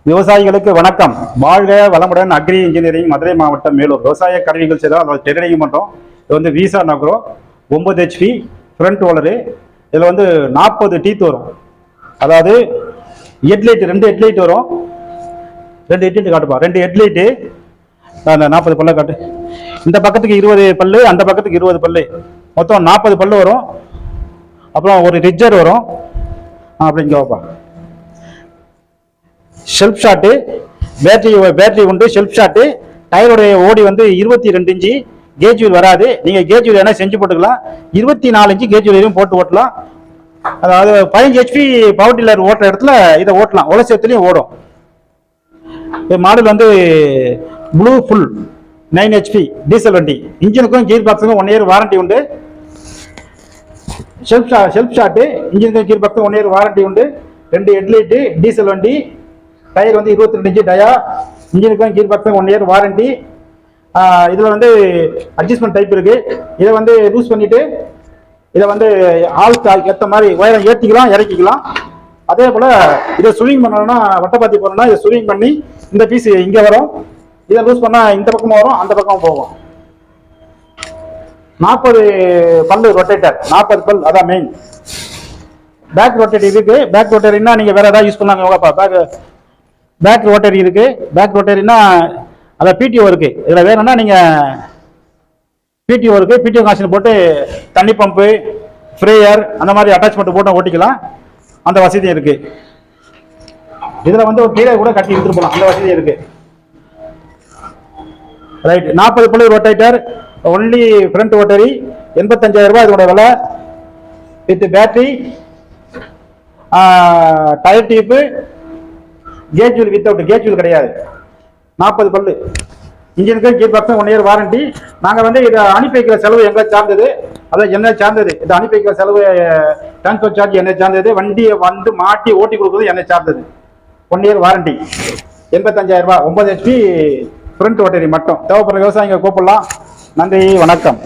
விவசாயிகளுக்கு வணக்கம். வாழ்க வளமுடன். அக்ரி இன்ஜினியரிங், மதுரை மாவட்டம், மேலூர். விவசாய கருவிகள் செய்தால் அதை டெரடிங் பண்ணுறோம். இது வந்து வீசா நகரம் 9 HP ஃப்ரண்ட் ஓலரு. இதில் வந்து 40 டீத் வரும். அதாவது ஹெட்லைட் 2 ஹெட்லைட் வரும். 2 ஹெட்லைட் காட்டுப்பா. 2 ஹெட்லைட்டு. அந்த 40 பல்ல காட்டு. இந்த பக்கத்துக்கு 20 பல்லு, அந்த பக்கத்துக்கு 20 பல்லு, மொத்தம் 40 பல்லு வரும். அப்புறம் ஒரு ரிஜர் வரும். அப்படிங்க வைப்பா. ஷெல்ஃப் ஷாட்டு, பேட்டரி உண்டு. ஷெல்ஃப் ஷாட்டு, டயருடைய ஓடி வந்து 22 இன்ச்சு. கேஜ் வீல் வராது. நீங்கள் கேஜ் வீல் என்ன செஞ்சு போட்டுக்கலாம். 24 இன்ச்சு கேஜ் வீலையும் போட்டு ஓட்டலாம். அதாவது 15 HP பவர் டில்லர் ஓட்டுற இடத்துல இதை ஓட்டலாம். உலசத்துலையும் ஓடும். மாடல் வந்து ப்ளூ ஃபுல் 9 HP டீசல் வண்டி. இன்ஜினுக்கும் கீர் பாக்ஸுக்கும் 1 இயர் வாரண்டி உண்டு. ஷெல்ஃப் ஷாட்டு, இன்ஜினுக்கும் கீர் பாக்ஸுக்கும் 1 இயர் வாரண்டி உண்டு. 2 ஹெட்லைட்டு, டீசல் வண்டி. டயர் வந்து 22 இன்ச்சு டயா. இன்ஜினுக்கும் கீர் பாக்ஸுக்கும் 1 இயர் வாரண்டி. இதில் வந்து அட்ஜஸ்ட்மெண்ட் டைப் இருக்கு. இதை வந்து லூஸ் பண்ணிட்டு இதை வந்து ஆளுக்கு ஏற்ற மாதிரி உயரம் ஏற்றிக்கலாம், இறக்கிக்கலாம். அதே போல் இதை ஸ்விங் பண்ணணும்னா, வட்டப்பாத்தி போடணும்னா இதை ஸ்விங் பண்ணி இந்த பீஸ் இங்கே வரும். இதை லூஸ் பண்ணால் இந்த பக்கமும் வரும், அந்த பக்கம் போகும். 40 பல்லு ரொட்டேட்டர். 40 பல், அதான் மெயின். பேக் ரொட்டேட்டர் இருக்கு. பேக் ரொட்டேட்டர்னா நீங்கள் வேற ஏதாவது யூஸ் பண்ணாங்க. பேக் ரோட்டரி இருக்கு. பேக் ரோட்டரினா அதான் பிடிஓ இருக்கு. இதில் வேணும்னா நீங்கள் பிடிஓ இருக்கு. பிடிஓ கனெக்ஷன் போட்டு தண்ணி பம்பு, ஸ்ப்ரேயர் அந்த மாதிரி அட்டாச்மெண்ட் போட்டு ஓட்டிக்கலாம். அந்த வசதி இருக்கு. இதில் வந்து ஒரு கீழே கூட கட்டி எடுத்துட்டு போகலாம். அந்த வசதி இருக்கு. ரைட். 40 பல்லு ரொட்டேட்டர், ஒன்லி ஃப்ரண்ட் ரோட்டரி. 85,000 ரூபாய் இதோட விலை. With battery, tyre tube, cage wheel without. Cage wheel கிடையாது. 40 பல்லு. இன்ஜினுக்கு கீர் பாக்ஸும் 1 இயர் வாரண்டி. நாங்கள் வந்து இதை அனுப்பி வைக்கிற செலவு எங்களை சார்ந்தது. அதான் என்ன சார்ந்தது. இதை அனுப்பி வைக்கிற செலவு, டிரான்ஸ்போர்ட் சார்ஜ் என்னை சார்ந்தது. வண்டியை வந்து மாட்டி ஓட்டி கொடுக்குறது என்னை சார்ந்தது. 1 இயர் வாரண்டி. 85,000 ரூபாய். 9 HP ஃப்ரண்ட் ரோட்டரி மட்டும். தேவைப்படுற விவசாயிங்க கூப்பிடலாம். நன்றி, வணக்கம்.